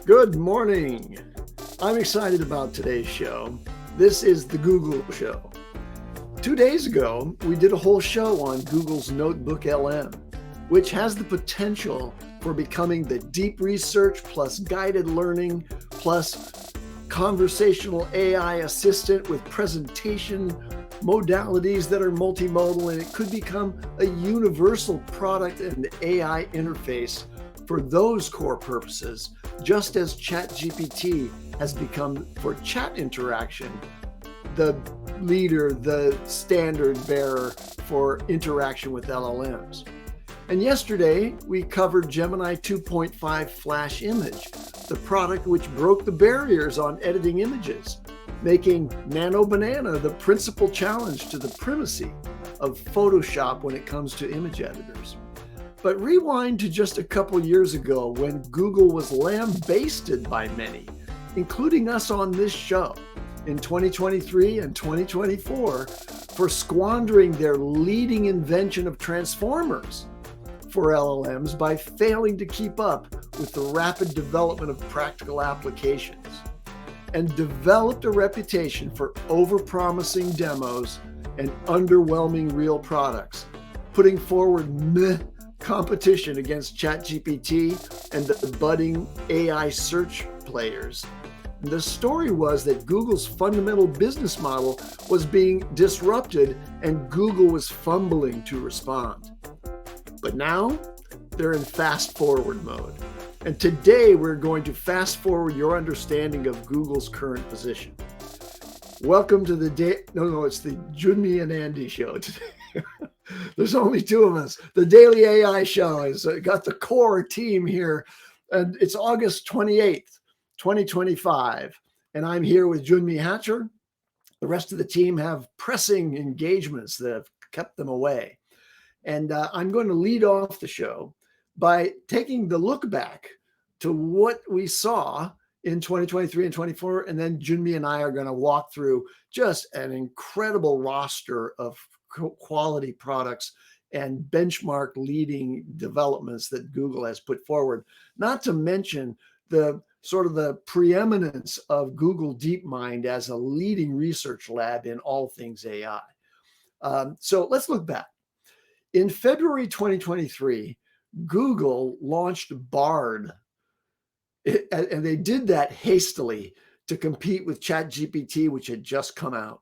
Good morning. I'm excited about today's show. This is the Google Show. 2 days ago, we did a whole show on Google's Notebook LM, which has the potential for becoming the deep research plus guided learning plus conversational AI assistant with presentation modalities that are multimodal, and it could become a universal product and AI interface for those core purposes, just as ChatGPT has become for chat interaction the leader, the standard bearer for interaction with LLMs. And yesterday, we covered Gemini 2.5 Flash Image, the product which broke the barriers on editing images, making Nano Banana the principal challenge to the primacy of Photoshop when it comes to image editors. But rewind to just a couple years ago when Google was lambasted by many, including us on this show, in 2023 and 2024 for squandering their leading invention of transformers for LLMs by failing to keep up with the rapid development of practical applications, and developed a reputation for overpromising demos and underwhelming real products, putting forward meh competition against ChatGPT and the budding AI search players. The story was that Google's fundamental business model was being disrupted and Google was fumbling to respond. But now they're in fast forward mode. And today we're going to fast forward your understanding of Google's current position. Welcome to it's the Jyunmi and Andy show today. There's only two of us. The Daily AI show has got the core team here, and it's August 28th, 2025. And I'm here with Jyunmi Hatcher. The rest of the team have pressing engagements that have kept them away. And I'm going to lead off the show by taking the look back to what we saw in 2023 and 24. And then Jyunmi and I are going to walk through just an incredible roster of quality products and benchmark leading developments that Google has put forward, not to mention the sort of the preeminence of Google DeepMind as a leading research lab in all things AI. So let's look back. In February 2023, Google launched Bard, and they did that hastily to compete with ChatGPT, which had just come out.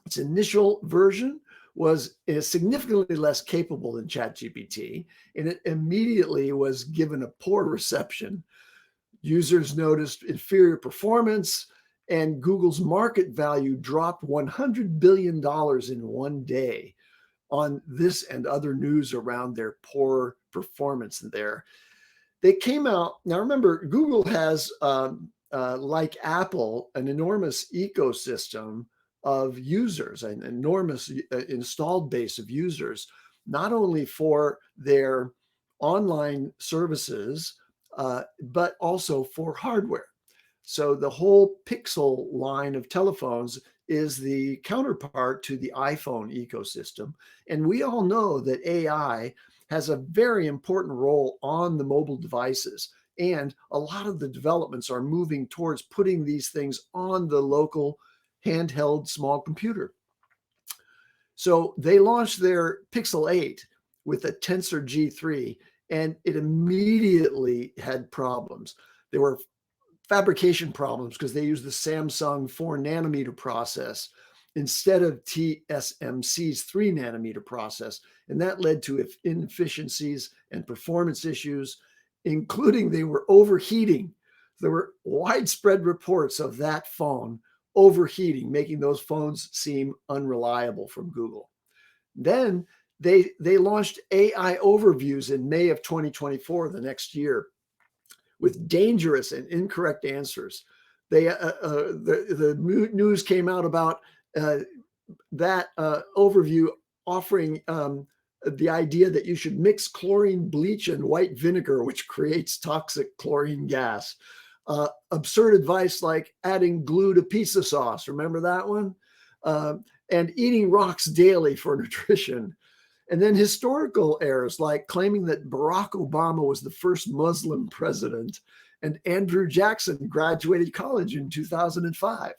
Its initial version was significantly less capable than ChatGPT, and it immediately was given a poor reception. Users noticed inferior performance, and Google's market value dropped $100 billion in one day on this and other news around their poor performance there. They came out, now remember, Google has, like Apple, an enormous ecosystem of users, an enormous installed base of users, not only for their online services, but also for hardware. So the whole Pixel line of telephones is the counterpart to the iPhone ecosystem. And we all know that AI has a very important role on the mobile devices. And a lot of the developments are moving towards putting these things on the local handheld small computer. So they launched their Pixel 8 with a Tensor G5, and it immediately had problems. There were fabrication problems because they used the Samsung 4 nanometer process instead of TSMC's 3 nanometer process. And that led to inefficiencies and performance issues, including they were overheating. There were widespread reports of that phone overheating, making those phones seem unreliable from Google. Then they launched AI overviews in May of 2024, the next year, with dangerous and incorrect answers. The news came out about that overview offering the idea that you should mix chlorine bleach and white vinegar, which creates toxic chlorine gas. Absurd advice like adding glue to pizza sauce. Remember that one? And eating rocks daily for nutrition. And then historical errors like claiming that Barack Obama was the first Muslim president and Andrew Jackson graduated college in 2005.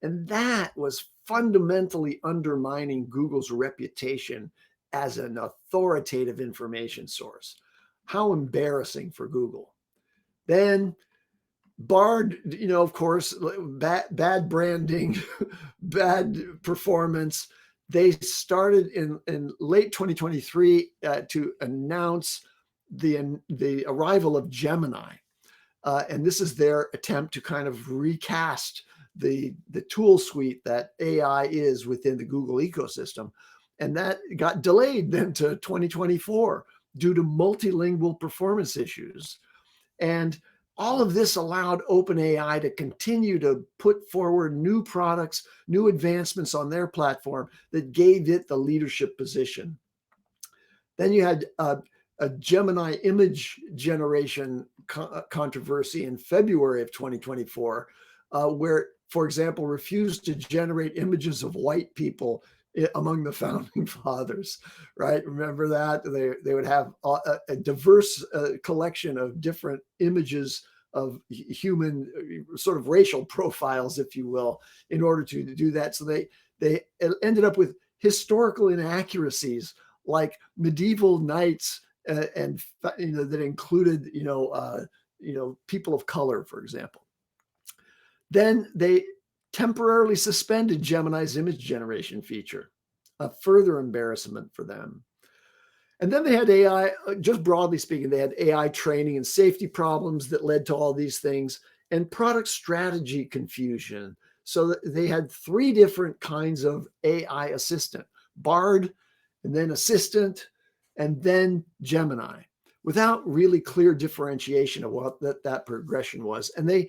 And that was fundamentally undermining Google's reputation as an authoritative information source. How embarrassing for Google. Then Bard, of course, bad branding, bad performance. They started in late 2023 to announce the arrival of Gemini. And this is their attempt to kind of recast the tool suite that AI is within the Google ecosystem. And that got delayed then to 2024 due to multilingual performance issues. And all of this allowed OpenAI to continue to put forward new products, new advancements on their platform that gave it the leadership position. Then you had a Gemini image generation controversy in February of 2024, where, for example, refused to generate images of white people among the founding fathers, right? Remember that? They would have a diverse collection of different images of human sort of racial profiles, if you will, in order to do that. So they ended up with historical inaccuracies like medieval knights and that included people of color, for example. Then they temporarily suspended Gemini's image generation feature, a further embarrassment for them. And then they had AI, just broadly speaking, they had AI training and safety problems that led to all these things, and product strategy confusion. So that they had three different kinds of AI assistant: Bard, and then Assistant, and then Gemini, without really clear differentiation of what that progression was. And they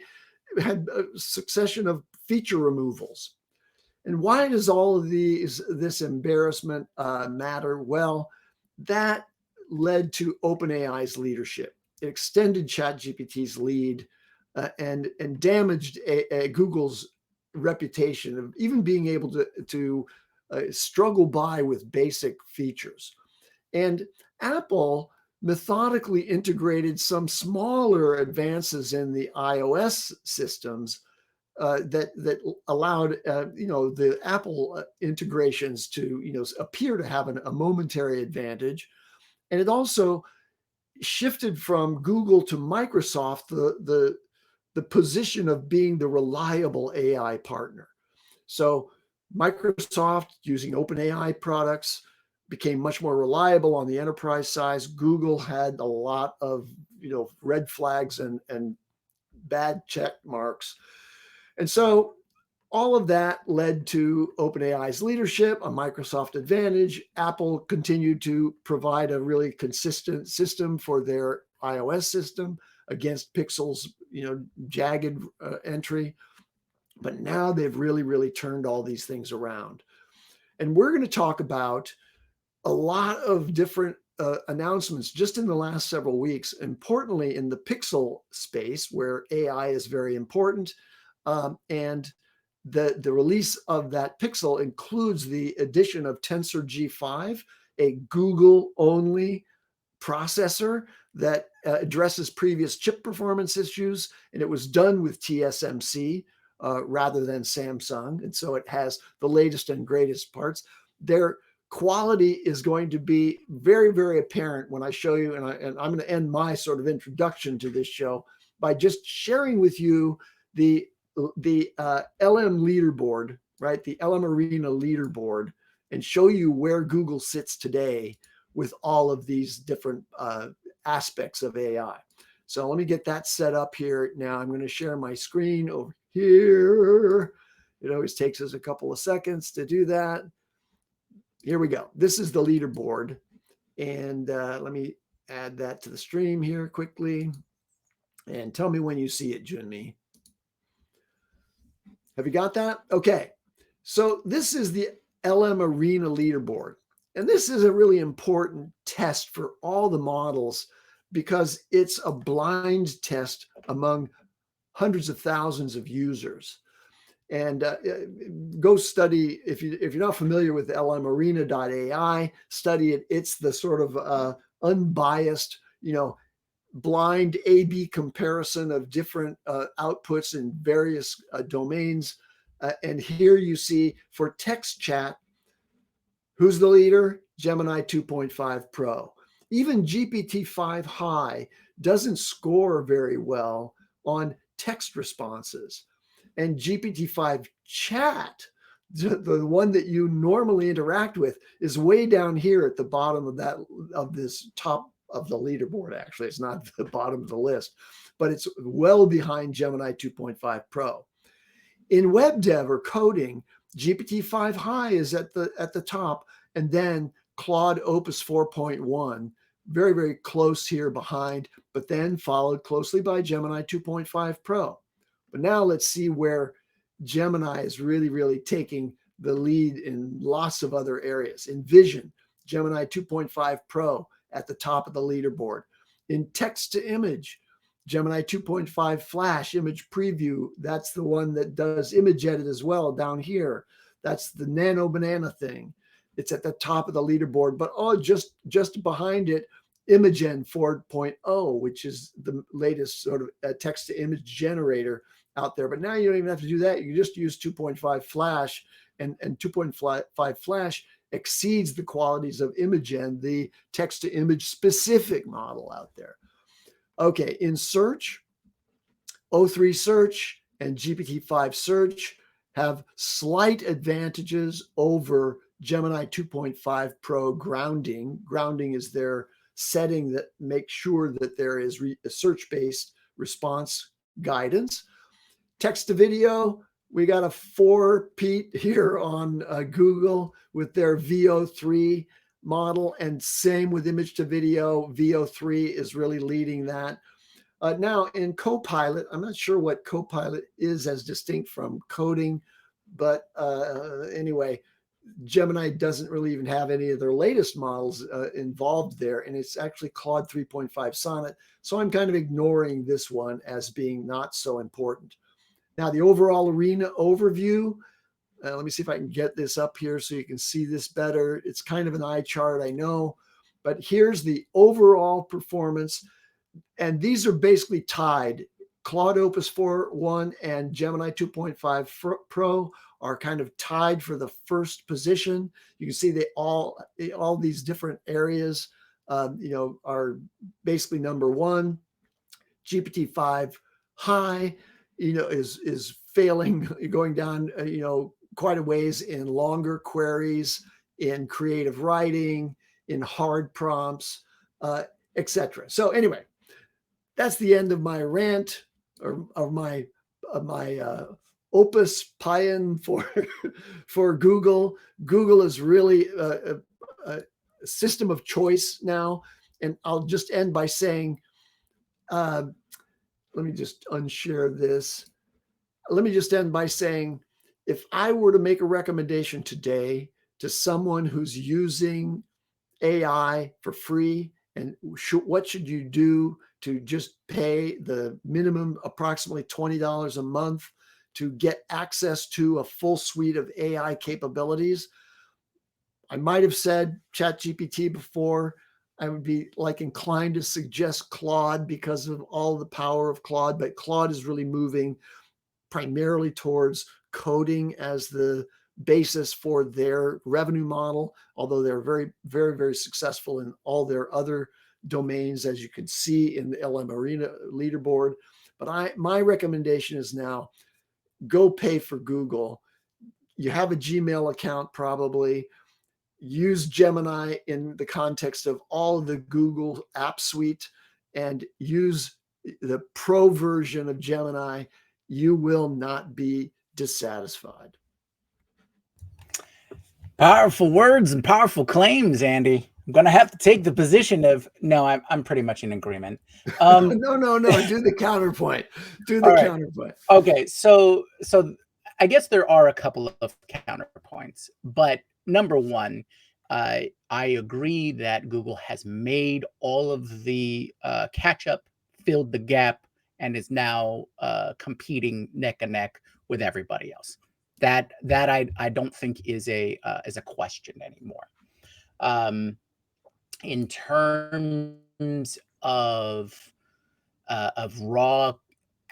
had a succession of feature removals. And why does all of this embarrassment matter? Well, that led to OpenAI's leadership. It extended ChatGPT's lead and damaged Google's reputation of even being able to struggle by with basic features. And Apple methodically integrated some smaller advances in the iOS systems that allowed the Apple integrations to appear to have a momentary advantage, and it also shifted from Google to Microsoft the position of being the reliable AI partner. So Microsoft, using OpenAI products, became much more reliable on the enterprise side. Google had a lot of red flags and bad check marks. And so all of that led to OpenAI's leadership, a Microsoft advantage. Apple continued to provide a really consistent system for their iOS system against Pixel's jagged entry. But now they've really turned all these things around. And we're going to talk about a lot of different announcements just in the last several weeks, importantly in the Pixel space where AI is very important. And the release of that Pixel includes the addition of Tensor G5, a Google-only processor that addresses previous chip performance issues, and it was done with TSMC rather than Samsung. And so it has the latest and greatest parts. Their quality is going to be very apparent when I show you, and I'm going to end my sort of introduction to this show by just sharing with you the LM leaderboard, right? The LM Arena leaderboard, and show you where Google sits today with all of these different aspects of AI. So let me get that set up here. Now I'm going to share my screen over here. It always takes us a couple of seconds to do that. Here we go. This is the leaderboard. And let me add that to the stream here quickly. And tell me when you see it, Jyunmi. Have you got that? Okay. So this is the LM Arena leaderboard. And this is a really important test for all the models because it's a blind test among hundreds of thousands of users. And go study, if you're not familiar with lmarena.ai, study it. It's the sort of unbiased, blind A/B comparison of different outputs in various domains. And here you see for text chat, who's the leader? Gemini 2.5 Pro. Even GPT-5 High doesn't score very well on text responses. And GPT-5 Chat, the one that you normally interact with, is way down here at the bottom of this top of the leaderboard. Actually, it's not the bottom of the list, but it's well behind Gemini 2.5 Pro. In web dev or coding, GPT-5 High is at the top, and then Claude Opus 4.1, very, very close here behind, but then followed closely by Gemini 2.5 Pro. But now let's see where Gemini is really, really taking the lead in lots of other areas. In vision, Gemini 2.5 Pro at the top of the leaderboard. In text to image, Gemini 2.5 Flash image preview, that's the one that does image edit as well down here. That's the Nano Banana thing. It's at the top of the leaderboard, but just behind it, Imagen 4.0, which is the latest sort of text to image generator out there. But now you don't even have to do that. You just use 2.5 Flash, and 2.5 Flash exceeds the qualities of Imagen, the text to image specific model out there. Okay, in search, O3 search and GPT-5 search have slight advantages over Gemini 2.5 Pro grounding. Grounding is their setting that makes sure that there is search-based response guidance. Text to video, we got a 4-peat here on Google with their VO3 model, and same with image to video. VO3 is really leading that. Now in Copilot, I'm not sure what Copilot is as distinct from coding, but anyway, Gemini doesn't really even have any of their latest models involved there, and it's actually Claude 3.5 Sonnet. So I'm kind of ignoring this one as being not so important. Now the overall arena overview, let me see if I can get this up here so you can see this better. It's kind of an eye chart, I know, but here's the overall performance. And these are basically tied. Claude Opus 4.1 and Gemini 2.5 Pro are kind of tied for the first position. You can see they all these different areas, are basically number one. GPT-5 High, is failing, going down, quite a ways in longer queries, in creative writing, in hard prompts, etc. So anyway, that's the end of my rant or my opus paean for Google. Google is really a system of choice now, and I'll just end by saying, let me just unshare this. Let me just end by saying, if I were to make a recommendation today to someone who's using AI for free, and what should you do to just pay the minimum, approximately $20 a month, to get access to a full suite of AI capabilities? I might have said ChatGPT before. I would be inclined to suggest Claude because of all the power of Claude, but Claude is really moving primarily towards coding as the basis for their revenue model, although they're very, very, very successful in all their other domains, as you can see in the LM Arena leaderboard. But my recommendation is now go pay for Google. You have a Gmail account probably. Use Gemini in the context of all of the Google app suite, and use the pro version of Gemini. You will not be dissatisfied. Powerful words and powerful claims, Andy. I'm going to have to take the position of, no, I'm pretty much in agreement. No, do the counterpoint. Do the counterpoint. Okay, so I guess there are a couple of counterpoints, but number one, I agree that Google has made all of the catch up, filled the gap, and is now competing neck and neck with everybody else. That I don't think is a question anymore. In terms of raw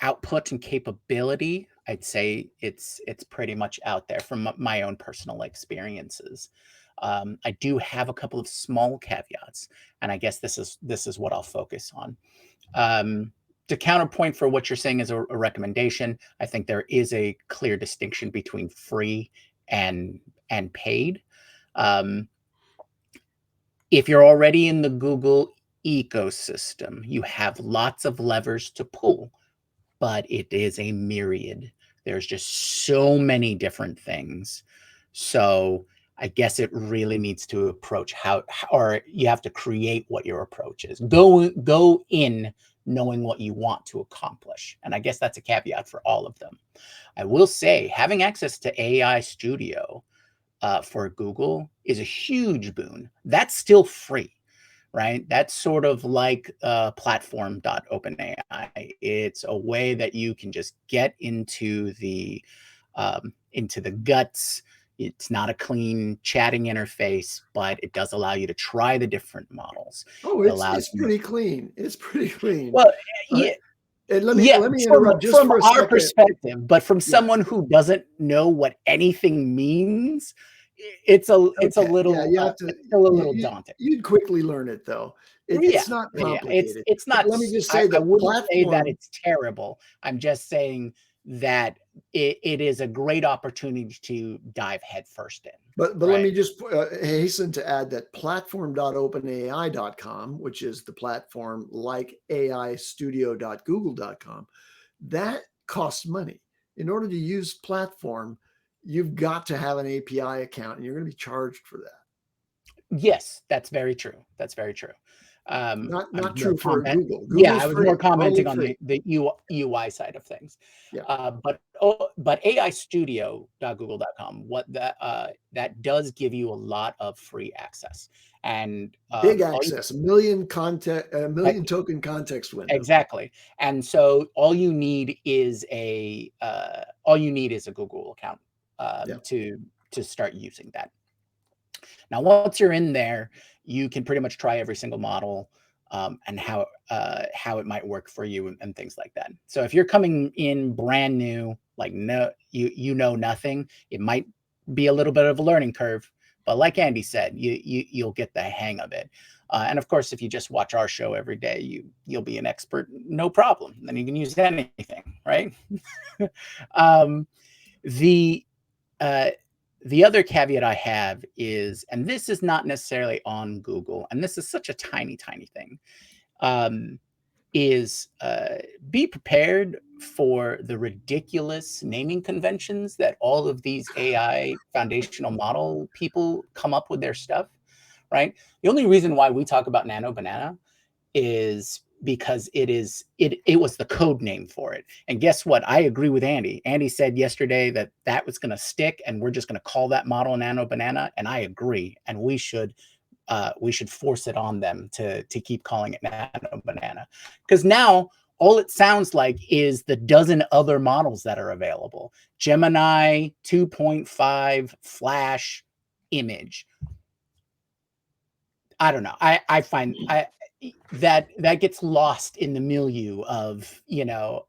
output and capability, I'd say it's pretty much out there from my own personal experiences. I do have a couple of small caveats, and I guess this is what I'll focus on. To counterpoint for what you're saying is a recommendation, I think there is a clear distinction between free and paid. If you're already in the Google ecosystem, you have lots of levers to pull, but it is a myriad. There's just so many different things. So I guess it really needs to approach or you have to create what your approach is. Go in knowing what you want to accomplish. And I guess that's a caveat for all of them. I will say having access to AI Studio for Google is a huge boon. That's still free, right? That's sort of like platform.openai. It's a way that you can just get into the guts. It's not a clean chatting interface, but it does allow you to try the different models. Oh, it's pretty clean. It's pretty clean. Well, yeah. And let me interrupt just from for a our second. perspective, but from someone who doesn't know what anything means, it's a little daunting. You'd quickly learn it though. It's not complicated. It's not. Let me just say I wouldn't say that it's terrible. I'm just saying that it is a great opportunity to dive headfirst in. But let me just hasten to add that platform.openai.com, which is the platform like aistudio.google.com, that costs money. In order to use platform, you've got to have an API account, and you're going to be charged for that. Yes, that's very true. That's very true. Not true for Google. I was more commenting on the UI side of things. Yeah. But aistudio.google.com, what that does give you a lot of free access and big access, a million token context window. Exactly. And so all you need is a Google account to start using that. Now, once you're in there, you can pretty much try every single model and how it might work for you and things like that. So if you're coming in brand new, like you know nothing, it might be a little bit of a learning curve. But like Andy said, you'll get the hang of it. And of course, if you just watch our show every day, you'll be an expert, no problem. Then you can use anything, right? The other caveat I have is, and this is not necessarily on Google, and this is such a tiny thing, is be prepared for the ridiculous naming conventions that all of these AI foundational model people come up with their stuff, right? The only reason why we talk about Nano Banana is because it was the code name for it. And guess what? I agree with Andy. Andy said yesterday that was going to stick, and we're just going to call that model Nano Banana. And I agree. And we should force it on them to keep calling it Nano Banana, because now all it sounds like is the dozen other models that are available. Gemini 2.5 Flash image. I don't know. I find that gets lost in the milieu of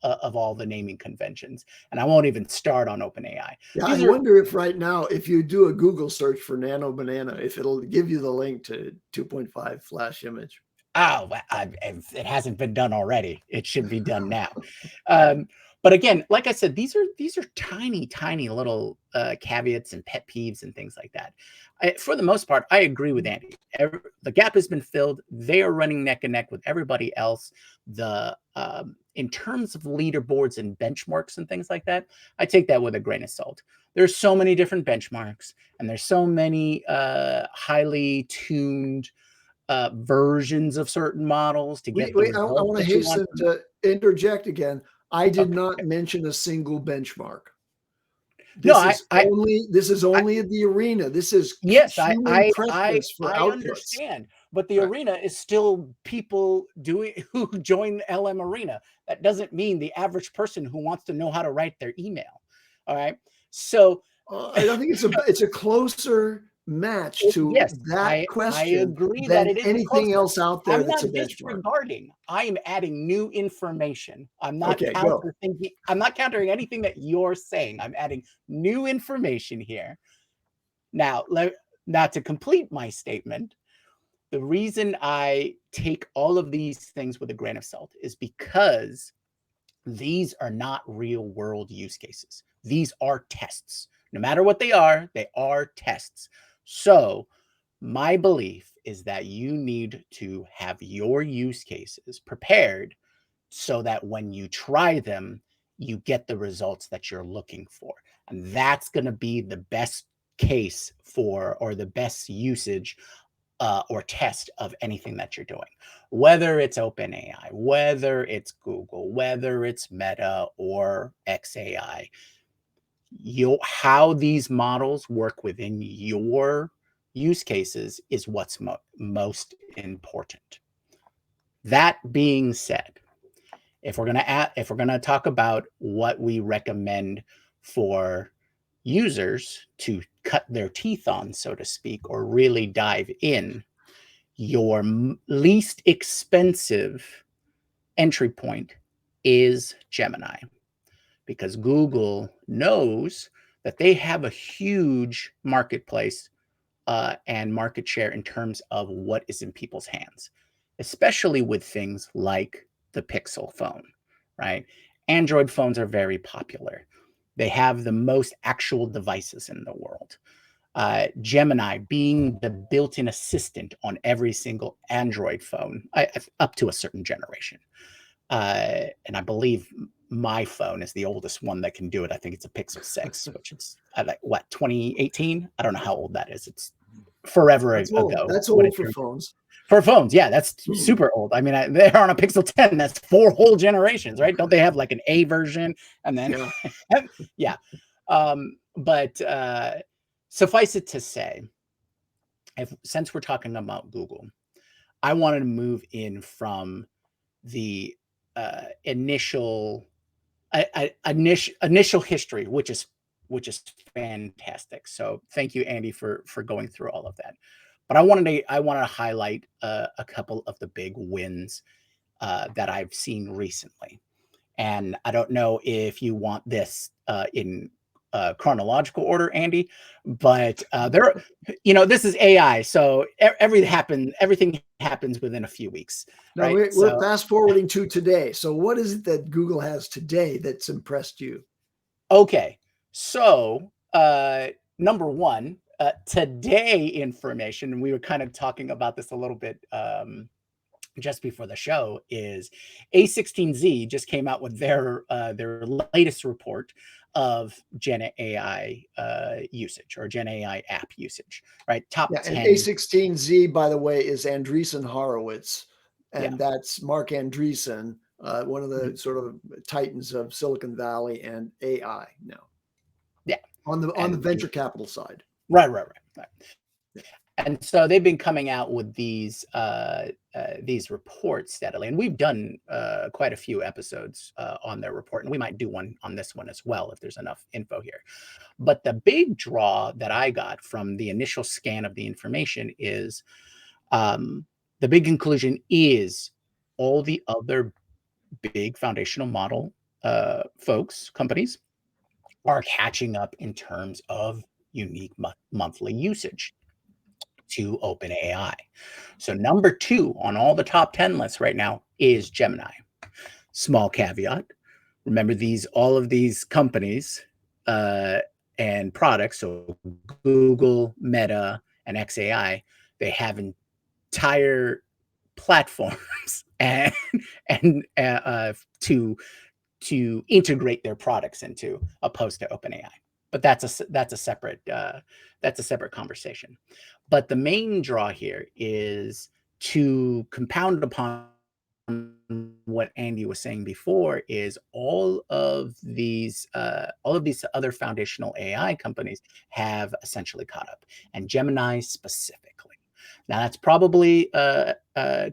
of all the naming conventions, and I won't even start on OpenAI. Yeah, I wonder if right now, if you do a Google search for Nano Banana, if it'll give you the link to 2.5 Flash image. Oh, if it hasn't been done already, it should be done now. But again, like I said, these are tiny little caveats and pet peeves and things like that. For the most part, I agree with Andy. The gap has been filled. They are running neck and neck with everybody else. In terms of leaderboards and benchmarks and things like that, I take that with a grain of salt. There's so many different benchmarks, and there's so many highly tuned versions of certain models to get. Wait, I want to hasten to interject again. I did not mention a single benchmark. This is only the arena. This is yes, I understand. but the Right. arena is still people who join LM arena. That doesn't mean the average person who wants to know how to write their email. All right. So I don't think it's a closer match to yes, that I question agree that than it is anything closer. else out there I'm that's not a benchmark. disregarding. I am adding new information. I'm not Okay, go. counter thinking. I'm not countering anything that you're saying. I'm adding new information here. Now, now to complete my statement, the reason I take all of these things with a grain of salt is because these are not real world use cases. These are tests. No matter what they are tests. So, my belief is that you need to have your use cases prepared so that when you try them, you get the results that you're looking for. And that's going to be the best case for, or the best usage or test of anything that you're doing, whether it's OpenAI, whether it's Google, whether it's Meta or XAI. How these models work within your use cases is what's most important. That being said, if we're gonna talk about what we recommend for users to cut their teeth on, so to speak, or really dive in, your least expensive entry point is Gemini, because Google knows that they have a huge marketplace and market share in terms of what is in people's hands, especially with things like the Pixel phone, right? Android phones are very popular. They have the most actual devices in the world. Gemini being the built-in assistant on every single Android phone up to a certain generation. And I believe my phone is the oldest one that can do it. I think it's a Pixel 6, which is like what, 2018? I don't know how old that is. It's forever That's old. ago That's when old it for turned. phones. For phones, yeah, that's super old. I mean, they're on a Pixel 10. That's 4 whole generations, right? Don't they have like an A version? And then, Yeah. yeah. But suffice it to say, since we're talking about Google, I wanted to move in from the initial history, which is fantastic. So thank you, Andy, for going through all of that. But I wanted to highlight a couple of the big wins that I've seen recently. And I don't know if you want this in chronological order, Andy, but this is AI, so everything happens within a few weeks, Now right? we're So, fast forwarding to today. So what is it that Google has today that's impressed you? okay, so number one, today information, and we were kind of talking about this a little bit just before the show, is A16Z just came out with their latest report of Gen AI usage, or Gen AI app usage, right? Top Yeah, and 10. A16Z, by the way, is Andreessen Horowitz, Yeah. and that's Mark Andreessen, one of the Mhm. sort of titans of Silicon Valley and AI now. Yeah. On the venture capital side. Right. Yeah. And so they've been coming out with these reports steadily, and we've done quite a few episodes on their report, and we might do one on this one as well if there's enough info here. But the big draw that I got from the initial scan of the information is the big conclusion is all the other big foundational model companies are catching up in terms of unique monthly usage to OpenAI. So number 2 on all the top 10 lists right now is Gemini. Small caveat. Remember, all of these companies and products, so Google, Meta, and XAI, they have entire platforms and to integrate their products into, opposed to OpenAI. But that's a separate conversation. But the main draw here is to compound upon what Andy was saying before, is all of these other foundational AI companies have essentially caught up, and Gemini specifically. Now, that's probably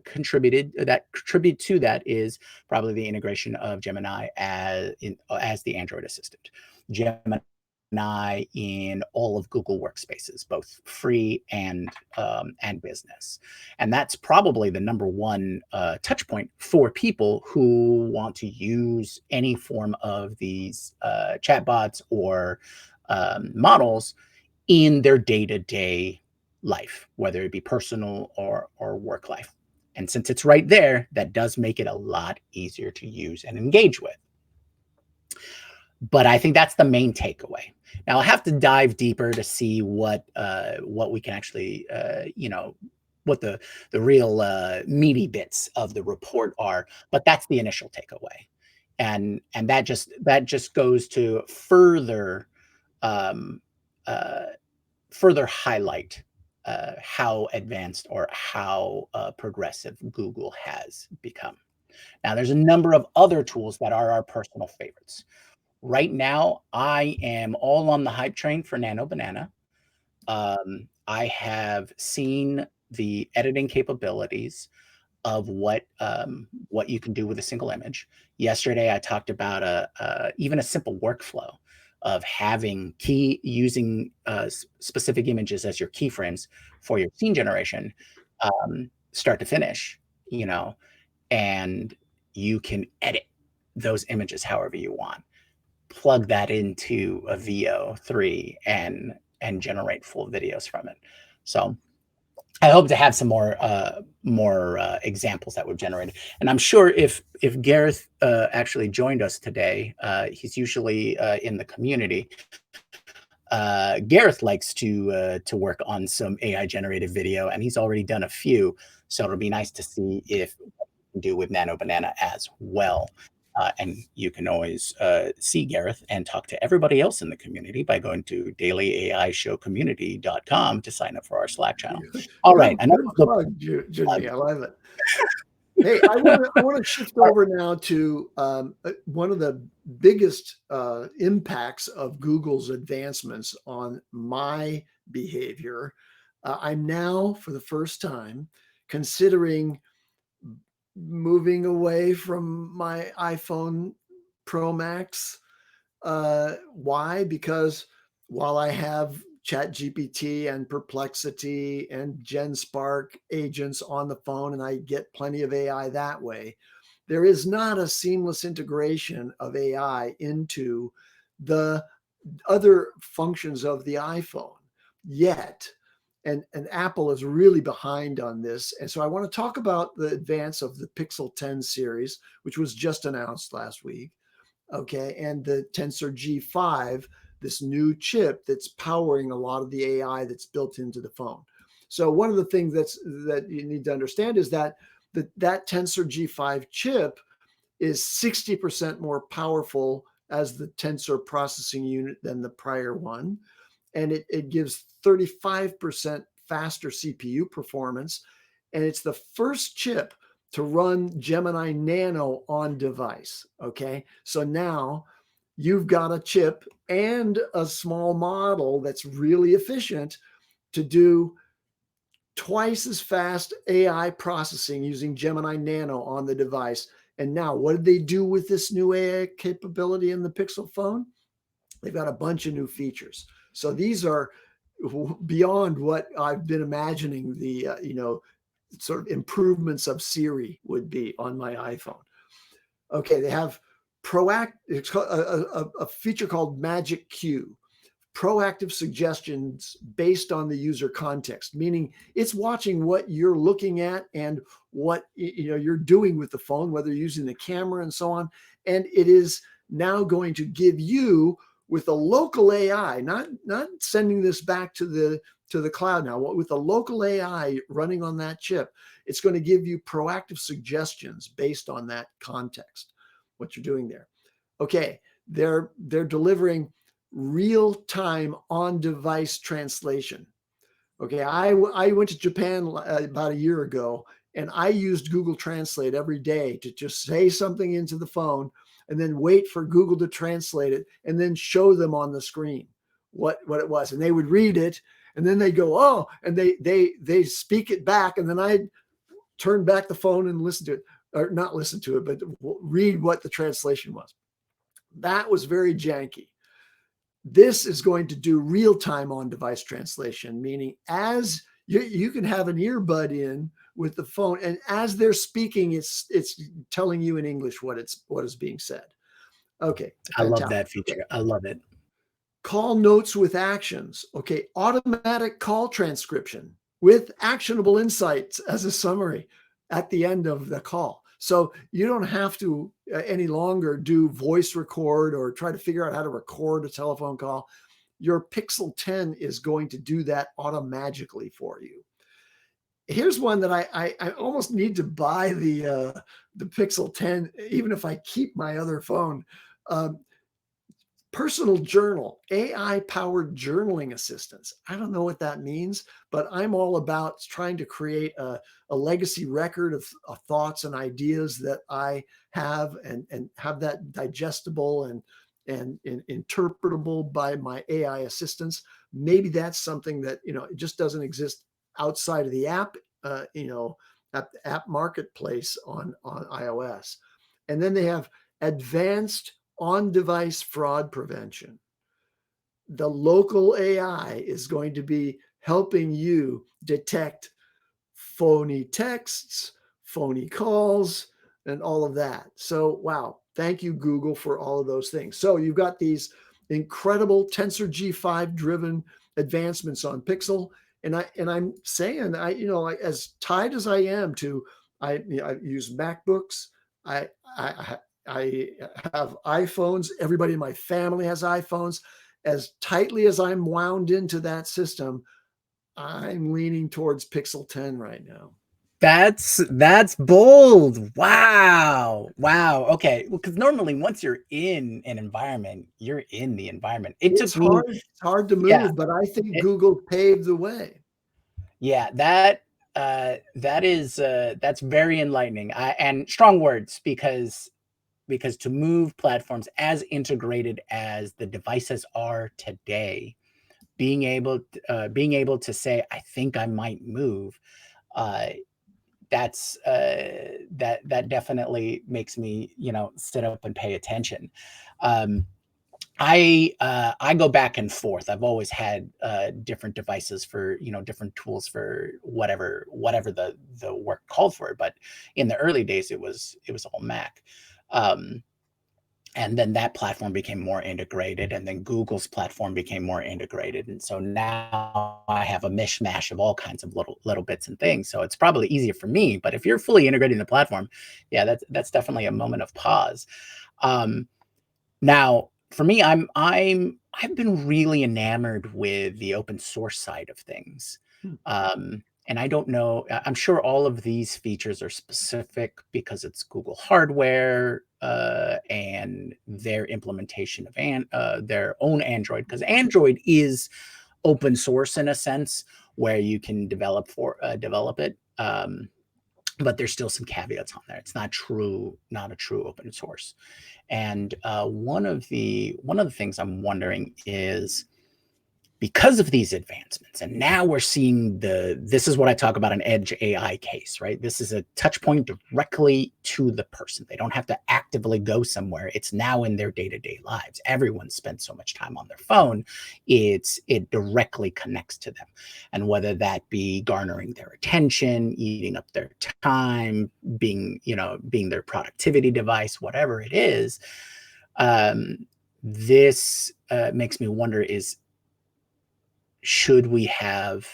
contribute to that is probably the integration of Gemini as the Android assistant. Gemini in all of Google workspaces, both free and business, and that's probably the number one touch point for people who want to use any form of these chatbots or models in their day-to-day life, whether it be personal or work life. And since it's right there, that does make it a lot easier to use and engage with. But I think that's the main takeaway. Now, I'll have to dive deeper to see what we can actually, what the real meaty bits of the report are. But that's the initial takeaway, and that just goes to further further highlight how advanced or how progressive Google has become. Now, there's a number of other tools that are our personal favorites. Right now, I am all on the hype train for Nano Banana. I have seen the editing capabilities of what you can do with a single image. Yesterday, I talked about even a simple workflow of using specific images as your keyframes for your scene generation, start to finish, and you can edit those images however you want. Plug that into a VO3 and generate full videos from it. So I hope to have some more examples that we've generated. And I'm sure if Gareth actually joined us today, he's usually in the community. Gareth likes to work on some AI generated video, and he's already done a few. So it'll be nice to see if what we can do with Nano Banana as well. And you can always see Gareth and talk to everybody else in the community by going to dailyaishowcommunity.com to sign up for our Slack channel. All right. Good plug, Jyunmi. I love it. Hey, I want to shift over now to one of the biggest impacts of Google's advancements on my behavior. I'm now, for the first time, considering moving away from my iPhone Pro Max. Why? Because while I have ChatGPT and Perplexity and GenSpark agents on the phone, and I get plenty of AI that way, there is not a seamless integration of AI into the other functions of the iPhone yet. And Apple is really behind on this. And so I want to talk about the advance of the Pixel 10 series, which was just announced last week. Okay. And the Tensor G5, this new chip that's powering a lot of the AI that's built into the phone. So one of the things that you need to understand is that that Tensor G5 chip is 60% more powerful as the tensor processing unit than the prior one. And it gives 35% faster CPU performance. And it's the first chip to run Gemini Nano on device. Okay. So now you've got a chip and a small model that's really efficient to do twice as fast AI processing using Gemini Nano on the device. And now what did they do with this new AI capability in the Pixel phone? They've got a bunch of new features. So these are beyond what I've been imagining the, sort of improvements of Siri would be on my iPhone. Okay, they have it's called a feature called Magic Q, proactive suggestions based on the user context, meaning it's watching what you're looking at and what you're doing with the phone, whether you're using the camera and so on. And it is now going to give you, with a local AI, not sending this back to the cloud now, with a local AI running on that chip, it's going to give you proactive suggestions based on that context, what you're doing there. Okay, they're delivering real-time on-device translation. Okay, I went to Japan about a year ago, and I used Google Translate every day to just say something into the phone and then wait for Google to translate it and then show them on the screen what it was. And they would read it And then they go, oh, and they speak it back. And then I turn back the phone and listen to it, or not listen to it, but read what the translation was. That was very janky. This is going to do real-time on-device translation, meaning as you can have an earbud in with the phone, and as they're speaking, it's telling you in English what is being said. Okay, I love fantastic. that feature. I love it. Call notes with actions. Okay, automatic call transcription with actionable insights as a summary at the end of the call. So you don't have to any longer do voice record or try to figure out how to record a telephone call. Your Pixel 10 is going to do that automagically for you. Here's one that I almost need to buy the Pixel 10, even if I keep my other phone. Personal journal, AI-powered journaling assistants. I don't know what that means, but I'm all about trying to create a legacy record of thoughts and ideas that I have, and have that digestible and interpretable by my AI assistants. Maybe that's something that, it just doesn't exist outside of the app, at the app marketplace on iOS. And then they have advanced on-device fraud prevention. The local AI is going to be helping you detect phony texts, phony calls, and all of that. So, wow, thank you, Google, for all of those things. So you've got these incredible Tensor G5 driven advancements on Pixel. And I'm saying, as tied as I am to, I use MacBooks, I have iPhones. Everybody in my family has iPhones. As tightly as I'm wound into that system, I'm leaning towards Pixel 10 right now. That's bold. Wow. Okay. Well, because normally once you're in an environment, you're in the environment. It's hard to move, but I think Google paved the way. Yeah, that's very enlightening. And strong words, because to move platforms as integrated as the devices are today, being able to say, I think I might move, that definitely makes me, sit up and pay attention. I go back and forth. I've always had different devices for, different tools for whatever the work called for. But in the early days, it was all Mac. And then that platform became more integrated, and then Google's platform became more integrated. And so now I have a mishmash of all kinds of little bits and things. So it's probably easier for me. But if you're fully integrating the platform, yeah, that's definitely a moment of pause. Now, for me, I've been really enamored with the open source side of things. And I don't know, I'm sure all of these features are specific because it's Google hardware, and their implementation of their own Android, because Android is open source in a sense where you can develop it. But there's still some caveats on there. It's not a true open source. And one of the things I'm wondering is, because of these advancements, and now we're seeing this is what I talk about an edge AI case, right? This is a touch point directly to the person. They don't have to actively go somewhere. It's now in their day-to-day lives. Everyone spends so much time on their phone. It directly connects to them. And whether that be garnering their attention, eating up their time, being their productivity device, whatever it is, this makes me wonder, should we have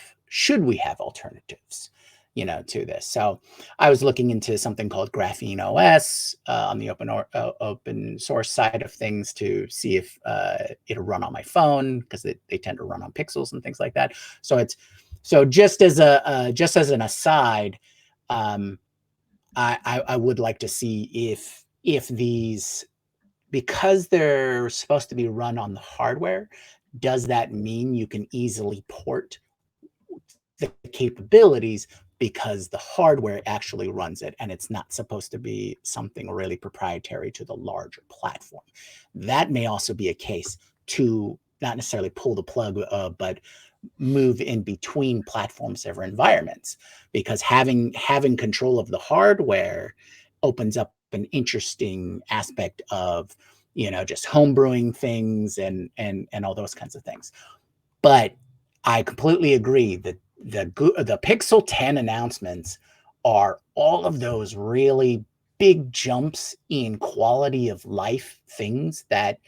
alternatives, to this? So I was looking into something called Graphene OS on the open source side of things to see if it'll run on my phone, because they tend to run on Pixels and things like that. So just as an aside, I would like to see if these, because they're supposed to be run on the hardware, does that mean you can easily port the capabilities because the hardware actually runs it, and it's not supposed to be something really proprietary to the larger platform? That may also be a case to not necessarily pull the plug, but move in between platforms or environments, because having control of the hardware opens up an interesting aspect of, just homebrewing things and all those kinds of things. But I completely agree that the Pixel 10 announcements are all of those really big jumps in quality of life things that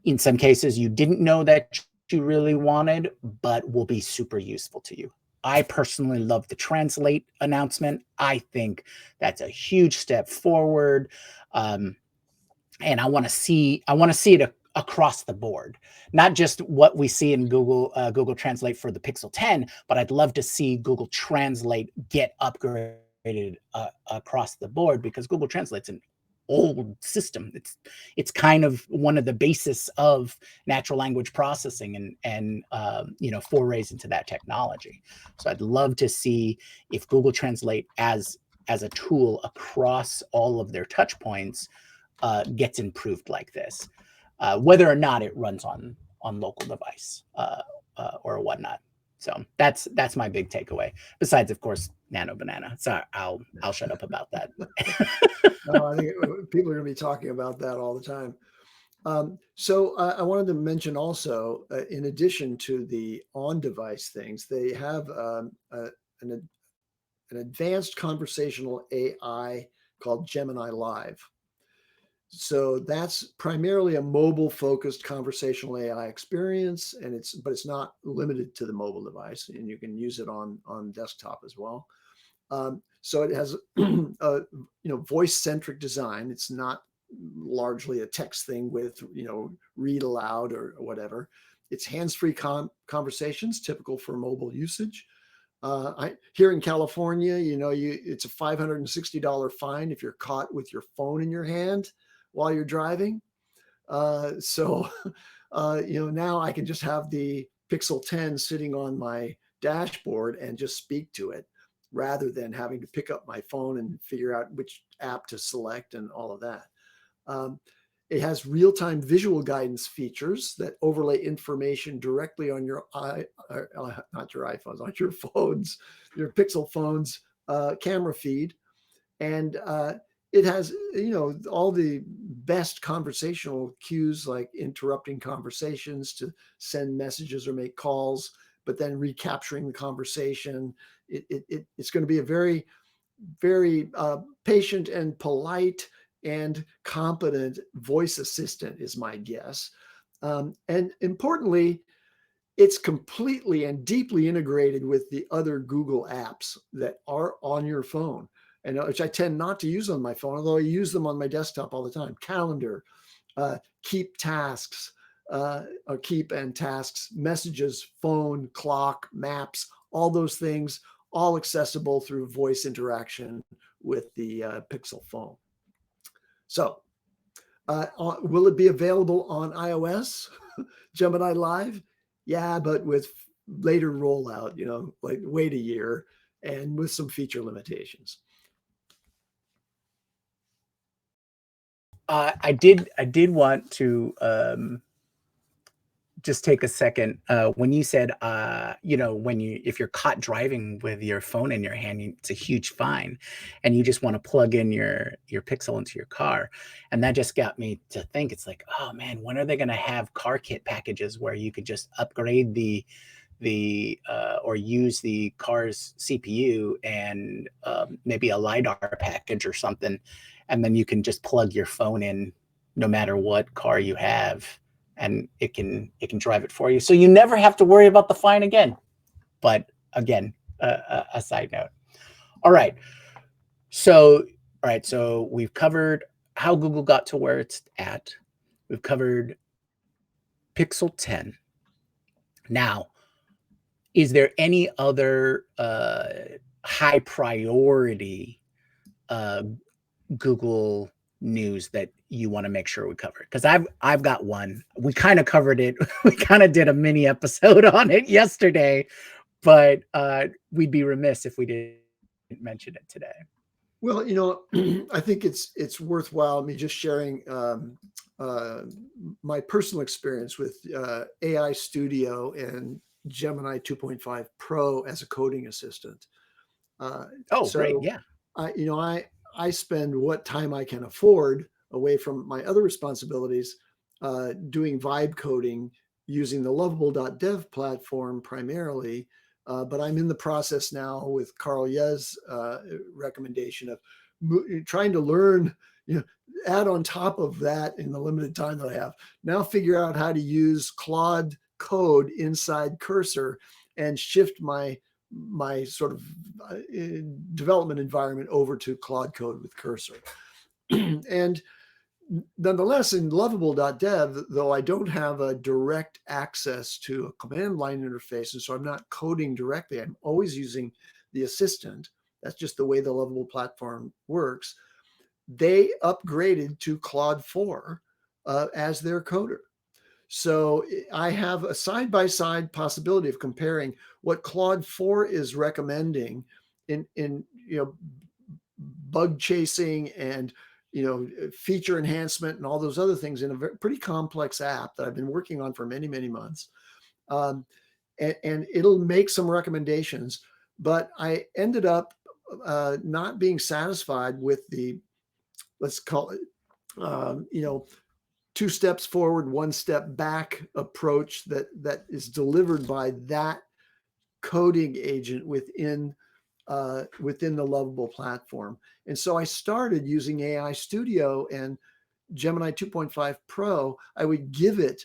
in some cases you didn't know that you really wanted, but will be super useful to you. I personally love the Translate announcement. I think that's a huge step forward. And I want to see it across the board, not just what we see in Google Translate for the Pixel 10, but I'd love to see Google Translate get upgraded across the board, because Google Translate's an old system. It's kind of one of the basis of natural language processing and forays into that technology. So I'd love to see if Google Translate as a tool across all of their touch points gets improved like this, whether or not it runs on local device or whatnot. So that's my big takeaway. Besides, of course, Nano Banana. So I'll shut up about that. No, I think people are going to be talking about that all the time. So I wanted to mention also, in addition to the on-device things, they have an advanced conversational AI called Gemini Live. So that's primarily a mobile-focused conversational AI experience, and but it's not limited to the mobile device, and you can use it on desktop as well. So it has a voice-centric design. It's not largely a text thing with read aloud or whatever. It's hands-free conversations, typical for mobile usage. Here in California, it's a $560 fine if you're caught with your phone in your hand while you're driving. So now I can just have the Pixel 10 sitting on my dashboard and just speak to it, rather than having to pick up my phone and figure out which app to select and all of that. It has real-time visual guidance features that overlay information directly on your not your iPhones, on your phones, your Pixel phones camera feed. And it has, all the best conversational cues, like interrupting conversations to send messages or make calls, but then recapturing the conversation. It's going to be a very, very patient and polite and competent voice assistant, is my guess. And importantly, it's completely and deeply integrated with the other Google apps that are on your phone, and which I tend not to use on my phone, although I use them on my desktop all the time. Calendar, keep tasks, or keep and tasks, messages, phone, clock, maps, all those things, all accessible through voice interaction with the Pixel phone. So will it be available on iOS, Gemini Live? Yeah, but with later rollout, like wait a year and with some feature limitations. I did want to just take a second when you said if you're caught driving with your phone in your hand, it's a huge fine, and you just want to plug in your Pixel into your car, and that just got me to think. It's like, oh man, when are they going to have car kit packages where you could just upgrade the or use the car's CPU and maybe a LiDAR package or something, and then you can just plug your phone in no matter what car you have, and it can drive it for you, so you never have to worry about the fine again. But again, a side note. All right, so we've covered how Google got to where it's at. We've covered Pixel 10. Now, is there any other high priority Google news that you want to make sure we cover? Because I've got one. We kind of covered it. We kind of did a mini episode on it yesterday, but we'd be remiss if we didn't mention it today. Well, I think it's worthwhile me just sharing my personal experience with AI Studio and Gemini 2.5 Pro as a coding assistant. Uh, Oh, great. so Yeah. I spend what time I can afford away from my other responsibilities doing vibe coding using the lovable.dev platform primarily. But I'm in the process now with Carl Yez's recommendation of trying to learn, add on top of that in the limited time that I have, now figure out how to use Claude code inside Cursor and shift my sort of development environment over to Claude code with Cursor. And nonetheless, in lovable.dev, though I don't have a direct access to a command line interface, and so I'm not coding directly, I'm always using the assistant. That's just the way the Lovable platform works. They upgraded to Claude 4 as their coder. So I have a side-by-side possibility of comparing what Claude 4 is recommending in bug chasing and feature enhancement and all those other things in a pretty complex app that I've been working on for many, many months. And it'll make some recommendations, but I ended up not being satisfied with the, let's call it, 2 steps forward, 1 step back approach that is delivered by that coding agent within the Lovable platform. And so I started using AI Studio and Gemini 2.5 Pro. I would give it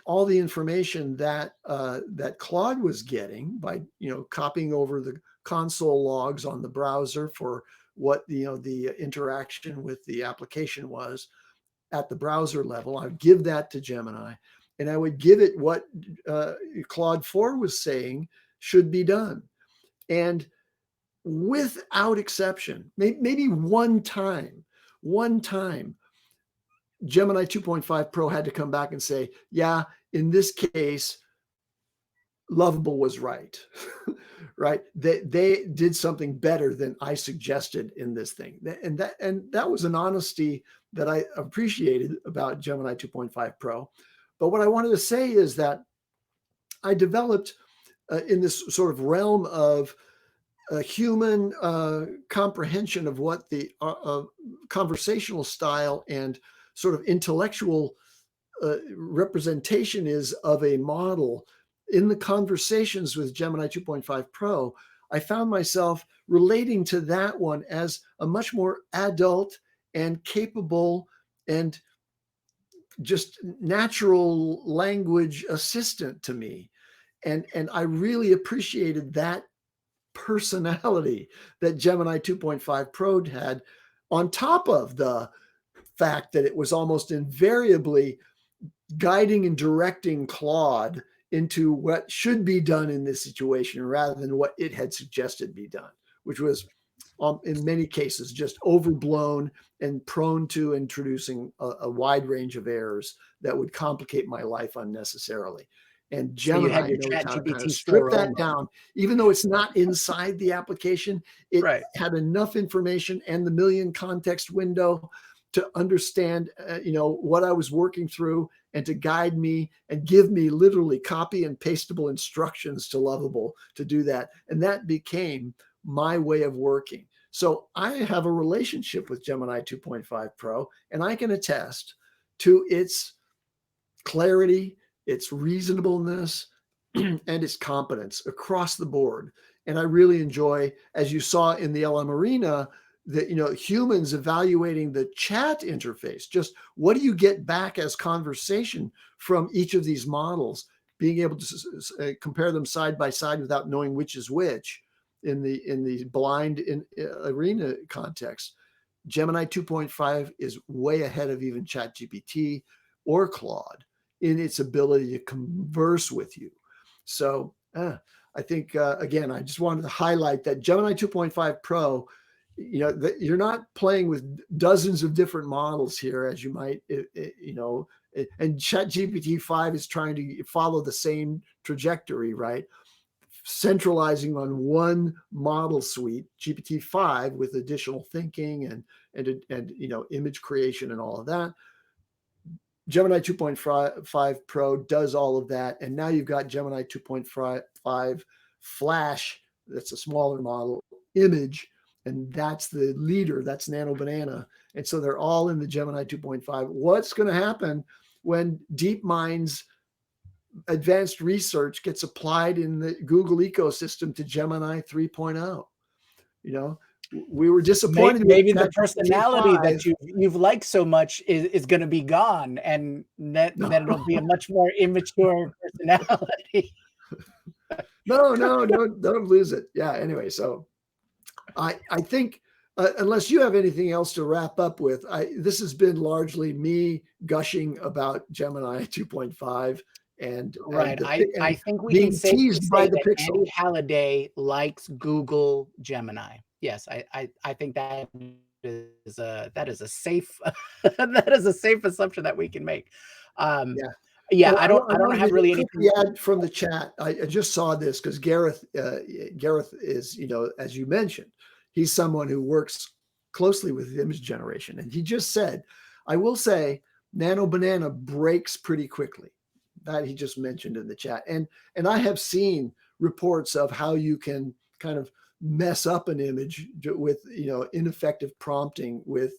all the information that Claude was getting by copying over the console logs on the browser for what the interaction with the application was at the browser level. I would give that to Gemini, and I would give it what Claude 4 was saying should be done. And without exception, maybe one time, Gemini 2.5 Pro had to come back and say, yeah, in this case, Lovable was right, right? They did something better than I suggested in this thing. And that was an honesty that I appreciated about Gemini 2.5 Pro. But what I wanted to say is that I developed in this sort of realm of a human comprehension of what the conversational style and sort of intellectual representation is of a model. In the conversations with Gemini 2.5 Pro, I found myself relating to that one as a much more adult and capable and just natural language assistant to me. And I really appreciated that personality that Gemini 2.5 Pro had, on top of the fact that it was almost invariably guiding and directing Claude into what should be done in this situation rather than what it had suggested be done, which was in many cases just overblown and prone to introducing a wide range of errors that would complicate my life unnecessarily. And So you had Gemini your knows how to kind of ChatGPT strip 4.0 that mode. down. Even though it's not inside the application, it Right. had enough information and the million context window to understand, what I was working through and to guide me and give me literally copy and pastable instructions to Lovable to do that. And that became my way of working. So I have a relationship with Gemini 2.5 Pro, and I can attest to its clarity, its reasonableness, and its competence across the board. And I really enjoy, as you saw in the LM Arena, that humans evaluating the chat interface. Just what do you get back as conversation from each of these models? Being able to compare them side by side without knowing which is which in the blind arena context. Gemini 2.5 is way ahead of even ChatGPT or Claude in its ability to converse with you. So I think, again, I just wanted to highlight that Gemini 2.5 Pro, you're not playing with dozens of different models here as you might, and ChatGPT 5 is trying to follow the same trajectory, right? Centralizing on one model suite, GPT-5, with additional thinking and image creation and all of that. Gemini 2.5 Pro does all of that. And now you've got Gemini 2.5 Flash, that's a smaller model, image, and that's the leader, that's Nano Banana. And so they're all in the Gemini 2.5. What's going to happen when DeepMind's advanced research gets applied in the Google ecosystem to Gemini 3.0? You know, we were disappointed. Maybe the personality that you've liked so much is going to be gone, and then it'll be a much more immature personality. No, don't lose it. Yeah. Anyway, so I think unless you have anything else to wrap up with, this has been largely me gushing about Gemini 2.5 and right. I think we being can safely teased say by the that Pixel. Andy Halliday likes Google Gemini. Yes, I think that is a safe that is a safe assumption that we can make. Yeah, well, I don't have really anything. The ad from the chat. I just saw this because Gareth is, you know, as you mentioned, he's someone who works closely with image generation, and he just said, "I will say, Nano Banana breaks pretty quickly." That he just mentioned in the chat, and I have seen reports of how you can kind of mess up an image with, you know, ineffective prompting with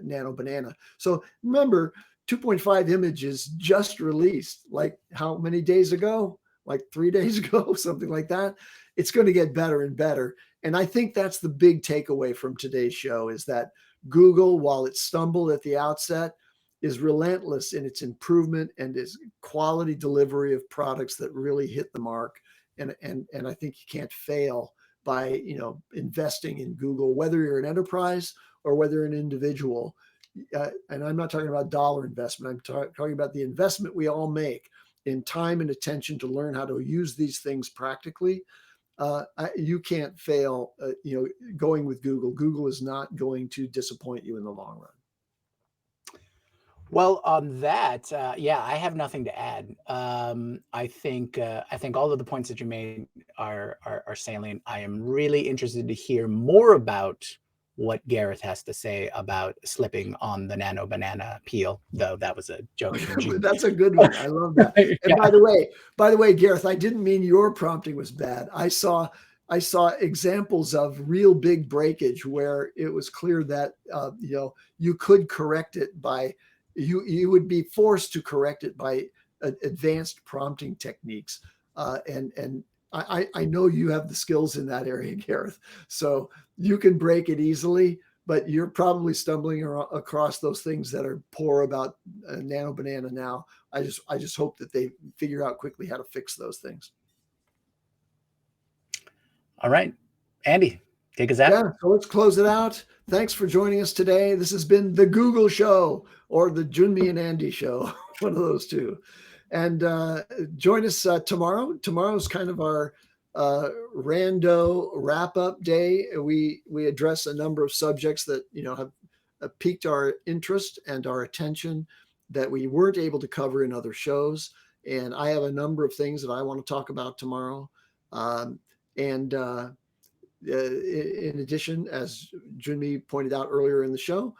Nano Banana. So remember, 2.5 images just released, like how many days ago? Like 3 days ago, something like that. It's going to get better and better. And I think that's the big takeaway from today's show, is that Google, while it stumbled at the outset, is relentless in its improvement and its quality delivery of products that really hit the mark. And I think you can't fail by, you know, investing in Google, whether you're an enterprise or whether you're an individual. And I'm not talking about dollar investment. I'm talking about the investment we all make in time and attention to learn how to use these things practically. You can't fail, you know, going with Google. Google is not going to disappoint you in the long run. Well, on that, yeah, I have nothing to add. I think all of the points that you made are salient. I am really interested to hear more about what Gareth has to say about slipping on the Nano Banana peel, though that was a joke. That's a good one. I love that. And yeah. By the way, Gareth, I didn't mean your prompting was bad. I saw examples of real big breakage where it was clear that you know, you could correct it by you would be forced to correct it by advanced prompting techniques. And I know you have the skills in that area, Gareth. So you can break it easily, but you're probably stumbling across those things that are poor about Nano Banana now. I just hope that they figure out quickly how to fix those things. All right, Andy, take us out. Yeah, so let's close it out. Thanks for joining us today. This has been the Google Show, or the Jyunmi and Andy Show, one of those two. And join us tomorrow. Tomorrow's kind of our rando wrap-up day. We address a number of subjects that, you know, have piqued our interest and our attention that we weren't able to cover in other shows. And I have a number of things that I want to talk about tomorrow. In addition, as Jyunmi pointed out earlier in the show,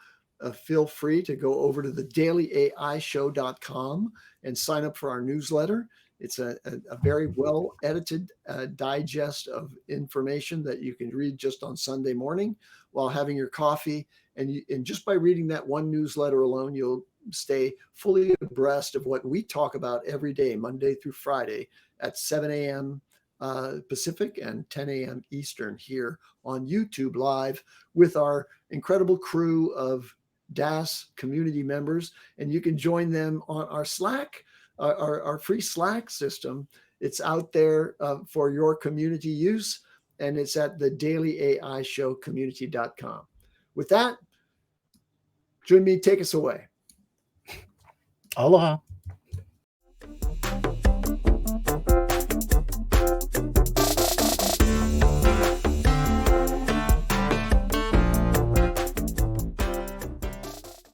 feel free to go over to the dailyaishow.com and sign up for our newsletter. It's a very well edited digest of information that you can read just on Sunday morning while having your coffee. And just by reading that one newsletter alone, you'll stay fully abreast of what we talk about every day, Monday through Friday at 7 a.m. Pacific and 10 a.m. Eastern here on YouTube Live with our incredible crew of DAS community members. And you can join them on our Slack, our free Slack system. It's out there for your community use, and it's at the dailyaishowcommunity.com. With that, Jyunmi, take us away. Aloha.